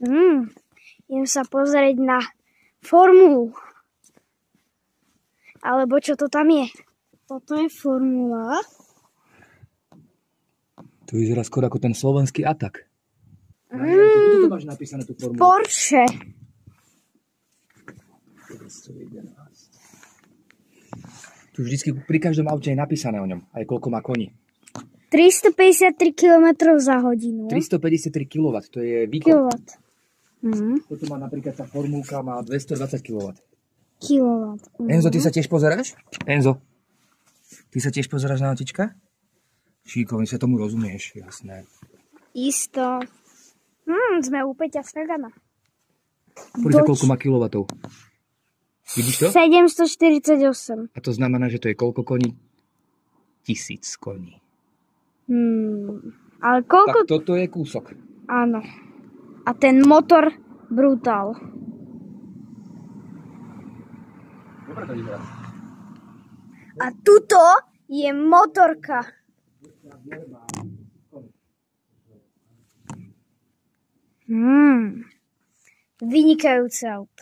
Idem sa pozrieť na formulu. Alebo čo to tam je? Toto je formula. To vyzerá skoro ako ten slovenský Atak. Toto máš napísané tú formulu. Porsche. Tu vždycky pri každom aute je napísané o ňom. Aj koľko má koní. 353 km za hodinu. 353 kW, to je výkon. Kilowatt. Toto má napríklad tá formulka, má 220 kW. Kilowatt. Enzo, ty sa tiež pozeráš? Enzo, ty sa tiež pozeráš na autička? Šikovne sa tomu rozumieš, jasné. Isto. Sme u Peťa Sagana. Poďte, koľko má kilovatov. Vidíš to? 748. A to znamená, že to je koľko koní? 1000 koní. Ale koľko... Tak toto je kúsok. Áno. A ten motor brutál. Dobre to vyzerá. A tuto je motorka. Vynikajúce auto.